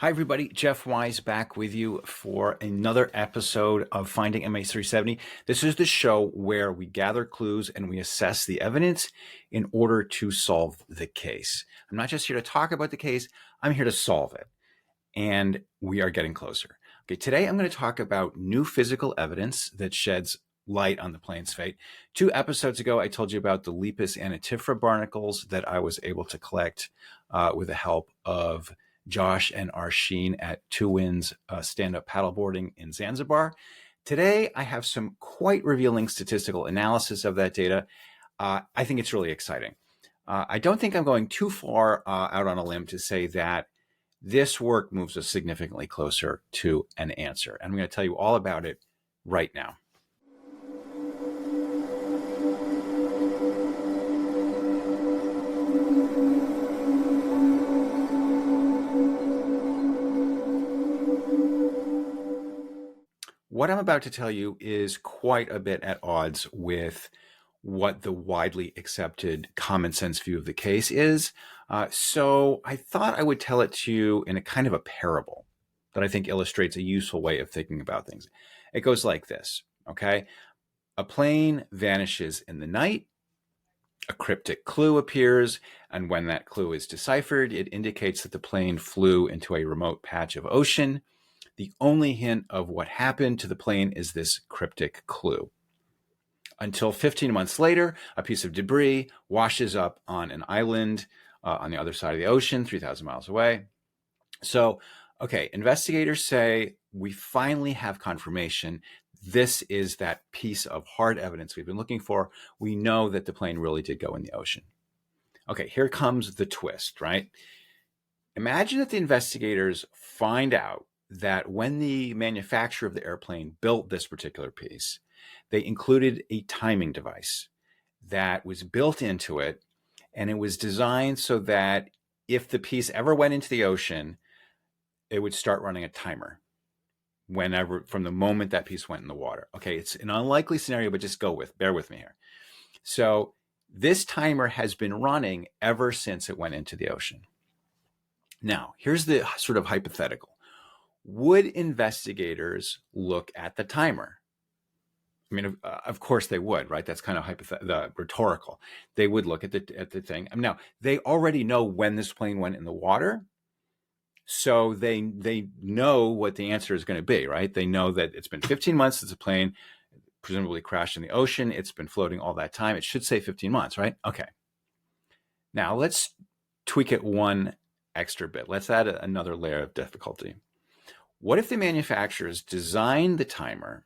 Hi, everybody. Jeff Wise back with you for another episode of Finding MH370. This is the show where we gather clues and we assess the evidence in order to solve the case. I'm not just here to talk about the case, I'm here to solve it. And we are getting closer. Okay, today I'm going to talk about new physical evidence that sheds light on the plane's fate. 2 episodes ago, I told you about the Lepas anatifera barnacles that I was able to collect with the help of Josh and Arsheen at Two Winds stand-up paddleboarding in Zanzibar. Today, I have some quite revealing statistical analysis of that data. I think it's really exciting. I don't think I'm going too far out on a limb to say that this work moves us significantly closer to an answer. And I'm going to tell you all about it right now. What I'm about to tell you is quite a bit at odds with what the widely accepted common sense view of the case is. So I thought I would tell it to you in a kind of a parable that I think illustrates a useful way of thinking about things. It goes like this, okay? A plane vanishes in the night, a cryptic clue appears, and when that clue is deciphered, it indicates that the plane flew into a remote patch of ocean. The only hint of what happened to the plane is this cryptic clue. Until 15 months later, a piece of debris washes up on an island on the other side of the ocean, 3,000 miles away. So, okay, investigators say we finally have confirmation. This is that piece of hard evidence we've been looking for. We know that the plane really did go in the ocean. Okay, here comes the twist, right? Imagine that the investigators find out that when the manufacturer of the airplane built this particular piece, they included a timing device that was built into it, and it was designed so that if the piece ever went into the ocean, it would start running a timer whenever, from the moment that piece went in the water. Okay, it's an unlikely scenario, but just bear with me here. So this timer has been running ever since it went into the ocean. Now, here's the sort of hypothetical. Would investigators look at the timer? I mean, of course they would, right? That's kind of rhetorical. They would look at the thing. Now, they already know when this plane went in the water, so they know what the answer is going to be, right? They know that it's been 15 months since the plane presumably crashed in the ocean. It's been floating all that time. It should say 15 months, right? Okay. Now, let's tweak it one extra bit. Let's add another layer of difficulty. What if the manufacturers designed the timer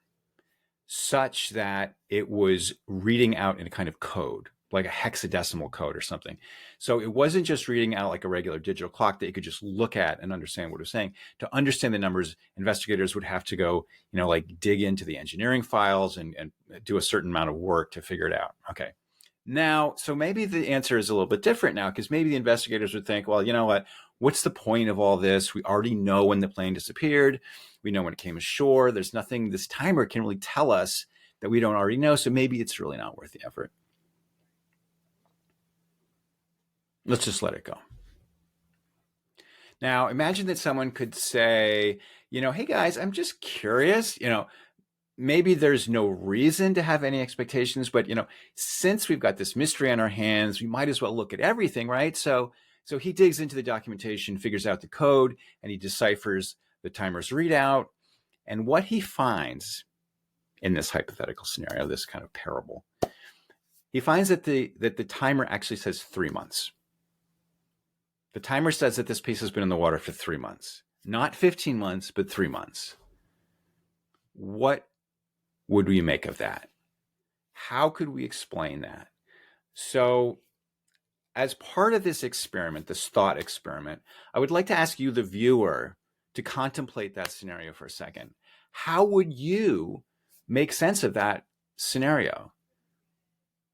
such that it was reading out in a kind of code, like a hexadecimal code or something? So it wasn't just reading out like a regular digital clock that you could just look at and understand what it was saying. To understand the numbers, investigators would have to go, like dig into the engineering files and do a certain amount of work to figure it out. Okay. Now, so maybe the answer is a little bit different now, because maybe the investigators would think, well, you know what? What's the point of all this? We already know when the plane disappeared. We know when it came ashore. There's nothing this timer can really tell us that we don't already know. So maybe it's really not worth the effort. Let's just let it go. Now, imagine that someone could say, hey guys, I'm just curious, maybe there's no reason to have any expectations, but since we've got this mystery on our hands, we might as well look at everything, right? So he digs into the documentation, figures out the code, and he deciphers the timer's readout. And what he finds in this hypothetical scenario, this kind of parable, he finds that the timer actually says 3 months. The timer says that this piece has been in the water for 3 months, not 15 months, but 3 months. What would we make of that? How could we explain that? So as part of this experiment, this thought experiment, I would like to ask you, the viewer, to contemplate that scenario for a second. How would you make sense of that scenario?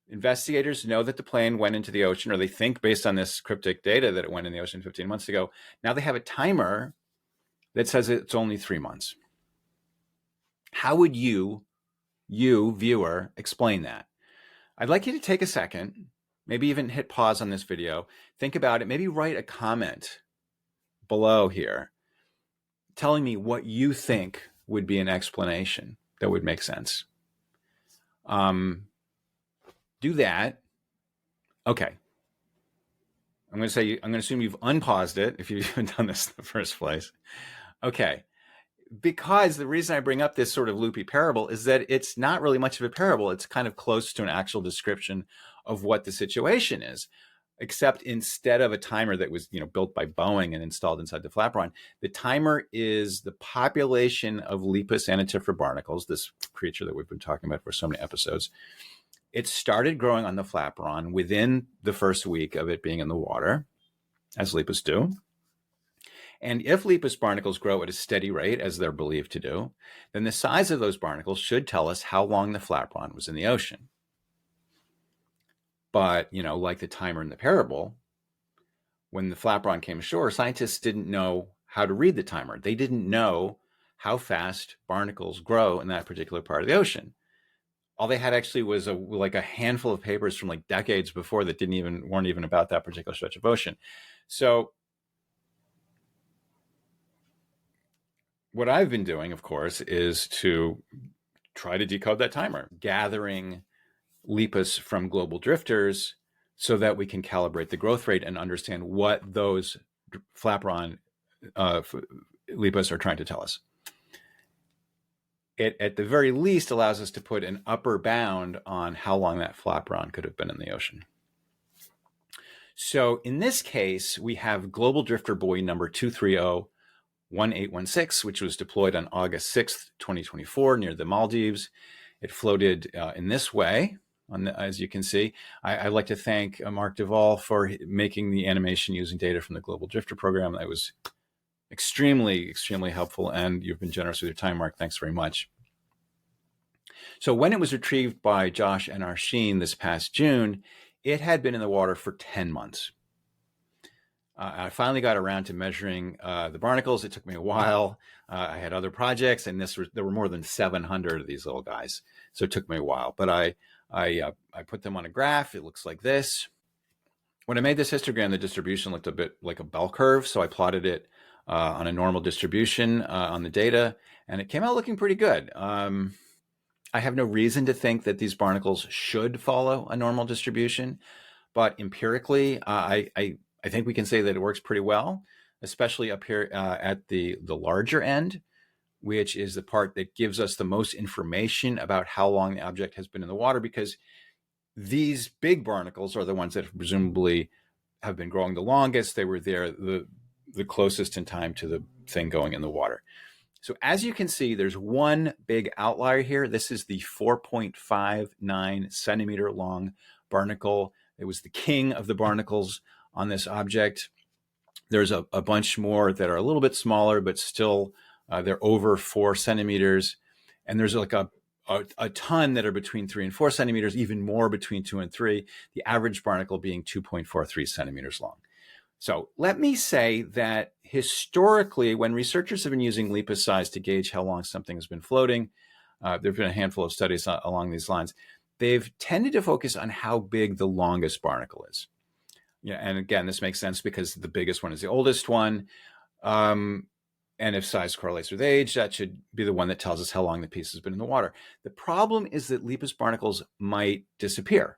Investigators know that the plane went into the ocean, or they think based on this cryptic data that it went in the ocean 15 months ago. Now they have a timer that says it's only 3 months. How would you, viewer, explain that? I'd like you to take a second, maybe even hit pause on this video, think about it, maybe write a comment below here telling me what you think would be an explanation that would make sense. Do that. Okay. I'm going to assume you've unpaused it if you've even done this in the first place. Okay. Because the reason I bring up this sort of loopy parable is that it's not really much of a parable. It's kind of close to an actual description of what the situation is, except instead of a timer that was, built by Boeing and installed inside the flaperon, the timer is the population of Lepas anatifera barnacles, this creature that we've been talking about for so many episodes. It started growing on the flaperon within the first week of it being in the water, as Lepas do. And if Lepas barnacles grow at a steady rate, as they're believed to do, then the size of those barnacles should tell us how long the flaperon was in the ocean. But, like the timer in the parable, when the flaperon came ashore, scientists didn't know how to read the timer. They didn't know how fast barnacles grow in that particular part of the ocean. All they had actually was a handful of papers from like decades before that weren't even about that particular stretch of ocean. So what I've been doing, of course, is to try to decode that timer, gathering Lepas from global drifters so that we can calibrate the growth rate and understand what those flaperon Lepas are trying to tell us. It, at the very least, allows us to put an upper bound on how long that flaperon could have been in the ocean. So in this case, we have global drifter buoy number 2301816, which was deployed on August 6th, 2024, near the Maldives. It floated in this way, as you can see. I'd like to thank Mark Duvall for making the animation using data from the Global Drifter program. That was extremely, extremely helpful, and you've been generous with your time, Mark. Thanks very much. So when it was retrieved by Josh and Arsheen this past June, it had been in the water for 10 months. I finally got around to measuring the barnacles. It took me a while. I had other projects, and there were more than 700 of these little guys. So it took me a while, but I put them on a graph. It looks like this. When I made this histogram, the distribution looked a bit like a bell curve. So I plotted it on a normal distribution on the data, and it came out looking pretty good. I have no reason to think that these barnacles should follow a normal distribution, but empirically, I think we can say that it works pretty well, especially up here at the larger end, which is the part that gives us the most information about how long the object has been in the water, because these big barnacles are the ones that presumably have been growing the longest. They were there the closest in time to the thing going in the water. So as you can see, there's one big outlier here. This is the 4.59 centimeter long barnacle. It was the king of the barnacles on this object. There's a bunch more that are a little bit smaller, but still they're over 4 centimeters. And there's like a ton that are between 3 and 4 centimeters, even more between 2 and 3, the average barnacle being 2.43 centimeters long. So let me say that historically, when researchers have been using Lepas size to gauge how long something has been floating, there have been a handful of studies along these lines. They've tended to focus on how big the longest barnacle is. Yeah, and again, this makes sense because the biggest one is the oldest one. And if size correlates with age, that should be the one that tells us how long the piece has been in the water. The problem is that Lepas barnacles might disappear.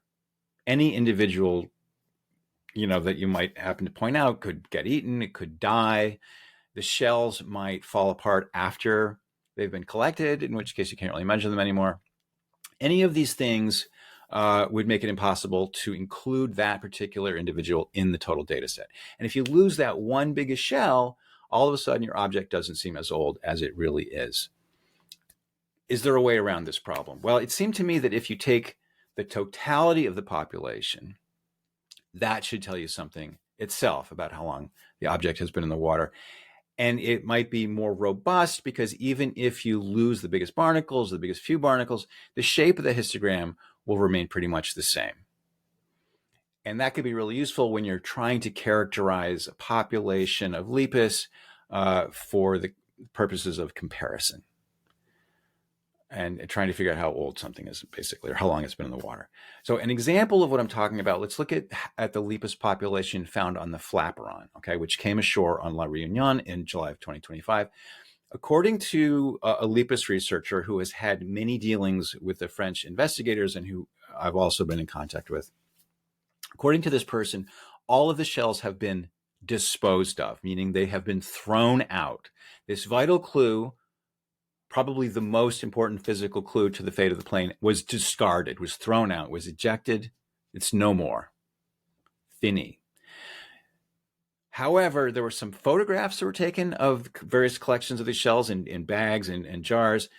Any individual that you might happen to point out could get eaten, it could die. The shells might fall apart after they've been collected, in which case you can't really measure them anymore. Any of these things would make it impossible to include that particular individual in the total data set. And if you lose that one biggest shell, all of a sudden your object doesn't seem as old as it really is. Is there a way around this problem? Well, it seemed to me that if you take the totality of the population, that should tell you something itself about how long the object has been in the water. And it might be more robust because even if you lose the biggest barnacles, the biggest few barnacles, the shape of the histogram will remain pretty much the same. And that could be really useful when you're trying to characterize a population of Lepas for the purposes of comparison and trying to figure out how old something is, basically, or how long it's been in the water. So an example of what I'm talking about, let's look at the Lepas population found on the flaperon, okay, which came ashore on La Reunion in July of 2025. According to a Lepas researcher who has had many dealings with the French investigators and who I've also been in contact with, according to this person, all of the shells have been disposed of, meaning they have been thrown out. This vital clue, probably the most important physical clue to the fate of the plane, was discarded, was thrown out, was ejected. It's no more. Fini. However, there were some photographs that were taken of various collections of these shells in bags and jars,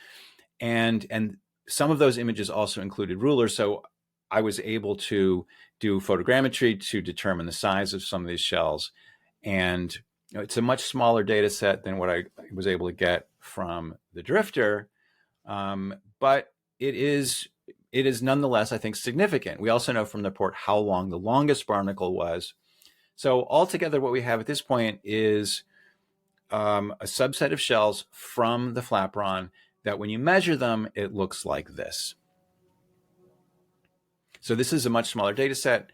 and some of those images also included rulers. So I was able to do photogrammetry to determine the size of some of these shells. And it's a much smaller data set than what I was able to get from the drifter, but it is nonetheless, I think, significant. We also know from the report how long the longest barnacle was. So altogether, what we have at this point is a subset of shells from the flaperon that when you measure them, it looks like this. So this is a much smaller data set,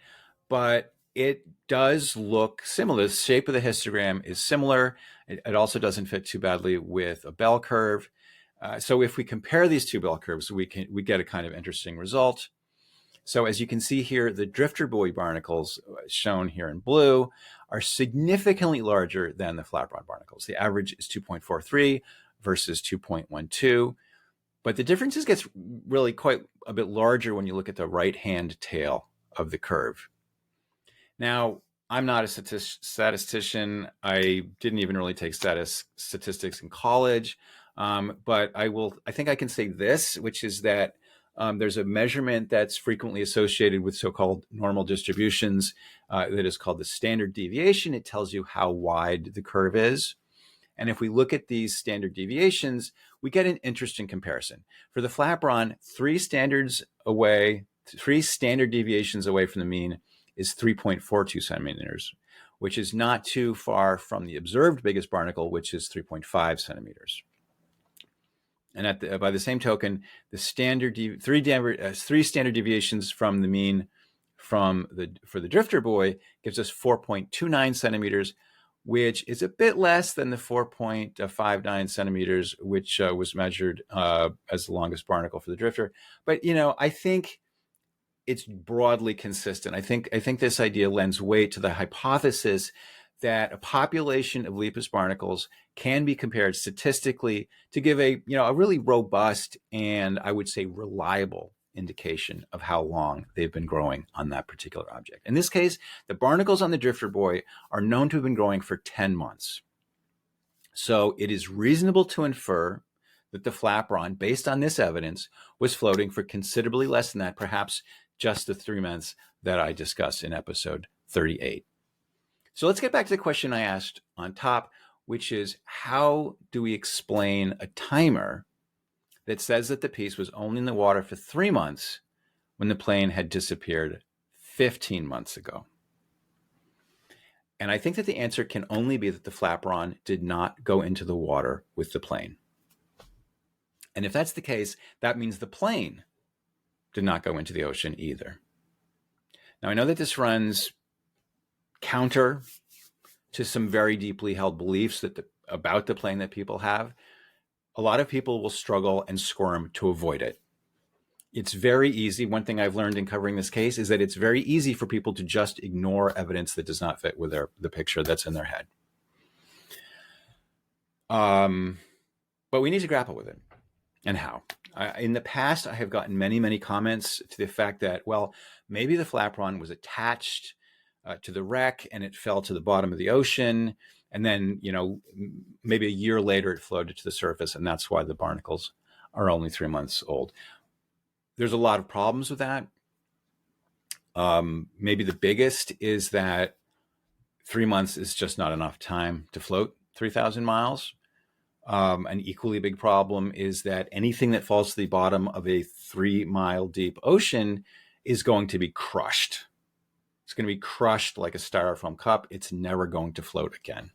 but it does look similar. The shape of the histogram is similar. It also doesn't fit too badly with a bell curve. So if we compare these two bell curves, we get a kind of interesting result. So as you can see here, the drifter buoy barnacles shown here in blue are significantly larger than the flaperon barnacles. The average is 2.43 versus 2.12. But the differences gets really quite a bit larger when you look at the right-hand tail of the curve. Now, I'm not a statistician. I didn't even really take statistics in college. But I think I can say this, which is that there's a measurement that's frequently associated with so-called normal distributions that is called the standard deviation. It tells you how wide the curve is. And if we look at these standard deviations, we get an interesting comparison. For the flaperon, 3 standard deviations away from the mean is 3.42 centimeters, which is not too far from the observed biggest barnacle, which is 3.5 centimeters. And by the same token, the standard 3 standard deviations from the mean for the drifter buoy gives us 4.29 centimeters, which is a bit less than the 4.59 centimeters, which was measured as the longest barnacle for the drifter. But I think it's broadly consistent. I think this idea lends weight to the hypothesis that a population of Lepas barnacles can be compared statistically to give a really robust and I would say reliable indication of how long they've been growing on that particular object. In this case, the barnacles on the drifter buoy are known to have been growing for 10 months. So it is reasonable to infer that the flaperon, based on this evidence, was floating for considerably less than that, perhaps just the 3 months that I discussed in episode 38. So let's get back to the question I asked on top, which is how do we explain a timer that says that the piece was only in the water for 3 months when the plane had disappeared 15 months ago? And I think that the answer can only be that the flaperon did not go into the water with the plane. And if that's the case, that means the plane did not go into the ocean either. Now, I know that this runs counter to some very deeply held beliefs about the plane that people have. A lot of people will struggle and squirm to avoid it. It's very easy. One thing I've learned in covering this case is that it's very easy for people to just ignore evidence that does not fit with the picture that's in their head. But we need to grapple with it. And how? In the past, I have gotten many, many comments to the effect that, well, maybe the flaperon was attached to the wreck and it fell to the bottom of the ocean. And then, maybe a year later it floated to the surface. And that's why the barnacles are only 3 months old. There's a lot of problems with that. Maybe the biggest is that 3 months is just not enough time to float 3,000 miles. An equally big problem is that anything that falls to the bottom of a 3-mile deep ocean is going to be crushed. It's going to be crushed like a styrofoam cup. It's never going to float again.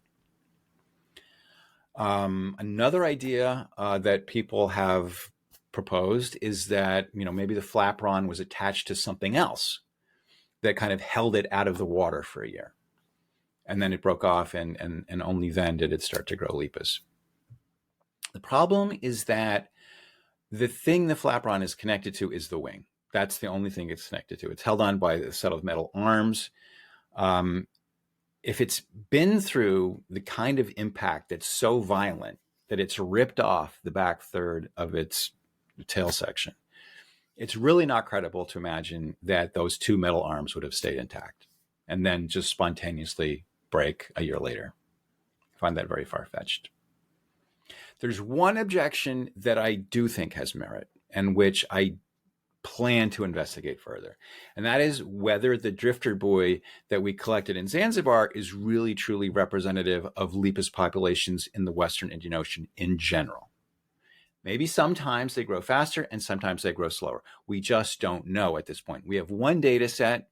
Another idea that people have proposed is that, maybe the flaperon was attached to something else that kind of held it out of the water for a year. And then it broke off and only then did it start to grow Lepas. The problem is that the thing the flaperon is connected to is the wing. That's the only thing it's connected to. It's held on by a set of metal arms. If it's been through the kind of impact that's so violent that it's ripped off the back third of its tail section, it's really not credible to imagine that those two metal arms would have stayed intact and then just spontaneously break a year later. I find that very far-fetched. There's one objection that I do think has merit and which I plan to investigate further. And that is whether the drifter buoy that we collected in Zanzibar is really truly representative of Lepas populations in the Western Indian Ocean in general. Maybe sometimes they grow faster and sometimes they grow slower. We just don't know at this point. We have one data set.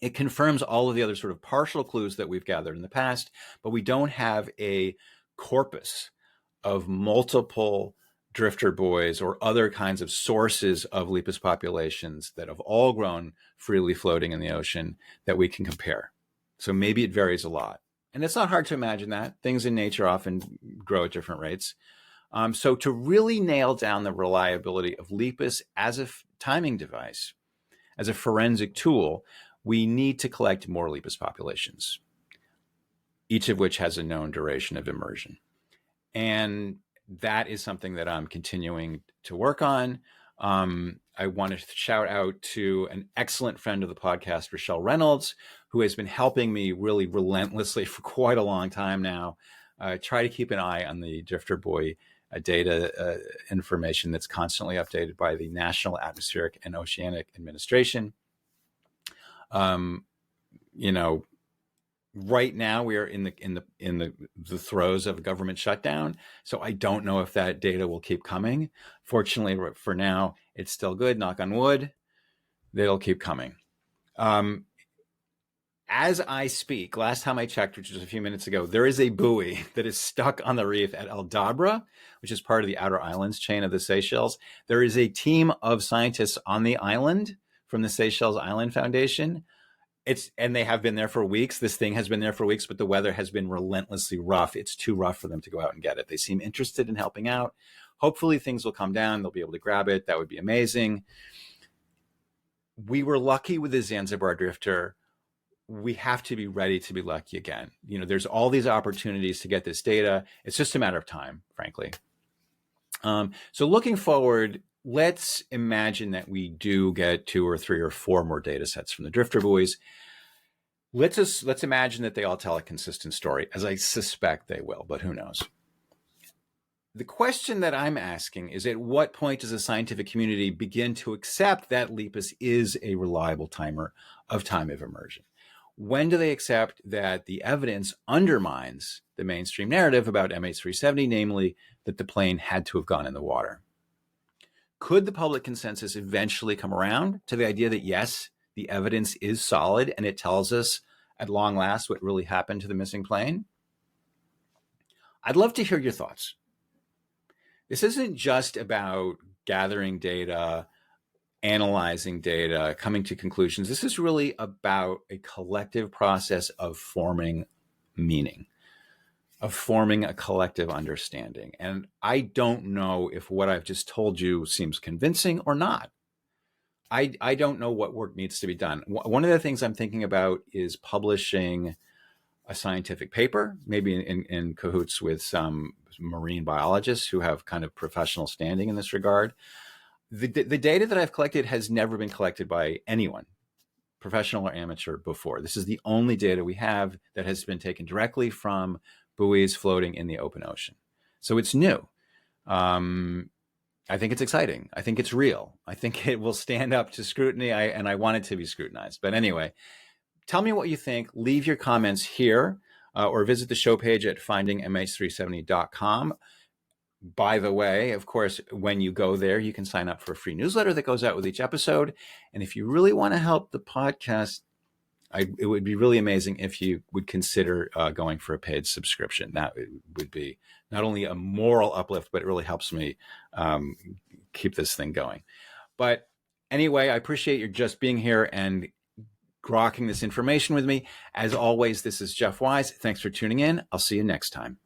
It confirms all of the other sort of partial clues that we've gathered in the past, but we don't have a corpus of multiple drifter buoys or other kinds of sources of Lepas populations that have all grown freely floating in the ocean that we can compare. So maybe it varies a lot. And it's not hard to imagine that. Things in nature often grow at different rates. So to really nail down the reliability of Lepas as a timing device, as a forensic tool, we need to collect more Lepas populations, each of which has a known duration of immersion. And that is something that I'm continuing to work on. I want to shout out to an excellent friend of the podcast, Rochelle Reynolds, who has been helping me really relentlessly for quite a long time now. Try to keep an eye on the drifter buoy data information that's constantly updated by the National Atmospheric and Oceanic Administration. Right now we are in the throes of a government shutdown, so I don't know if that data will keep coming. Fortunately, for now, it's still good. Knock on wood, they'll keep coming. As I speak, last time I checked, which was a few minutes ago, there is a buoy that is stuck on the reef at El Dabra, which is part of the Outer Islands chain of the Seychelles. There is a team of scientists on the island from the Seychelles Island Foundation. And they have been there for weeks. This thing has been there for weeks, but the weather has been relentlessly rough. It's too rough for them to go out and get it. They seem interested in helping out. Hopefully things will calm down. They'll be able to grab it. That would be amazing. We were lucky with the Zanzibar drifter. We have to be ready to be lucky again. There's all these opportunities to get this data. It's just a matter of time, frankly. So looking forward, let's imagine that we do get 2 or 3 or 4 more data sets from the drifter buoys. Let's imagine that they all tell a consistent story, as I suspect they will, but who knows? The question that I'm asking is, at what point does the scientific community begin to accept that Lepas is a reliable timer of time of immersion? When do they accept that the evidence undermines the mainstream narrative about MH370, namely that the plane had to have gone in the water? Could the public consensus eventually come around to the idea that, yes, the evidence is solid and it tells us at long last what really happened to the missing plane? I'd love to hear your thoughts. This isn't just about gathering data, analyzing data, coming to conclusions. This is really about a collective process of forming meaning, of forming a collective understanding. And I don't know if what I've just told you seems convincing or not. I don't know what work needs to be done. One of the things I'm thinking about is publishing a scientific paper, maybe in cahoots with some marine biologists who have kind of professional standing in this regard. The data that I've collected has never been collected by anyone, professional or amateur, before. This is the only data we have that has been taken directly from buoys floating in the open ocean. So it's new. I think it's exciting. I think it's real. I think it will stand up to scrutiny, and I want it to be scrutinized. But anyway, tell me what you think. Leave your comments here or visit the show page at findingmh370.com. By the way, of course, when you go there, you can sign up for a free newsletter that goes out with each episode. And if you really want to help the podcast, it would be really amazing if you would consider going for a paid subscription. That would be not only a moral uplift, but it really helps me keep this thing going. But anyway, I appreciate your just being here and grokking this information with me. As always, this is Jeff Wise. Thanks for tuning in. I'll see you next time.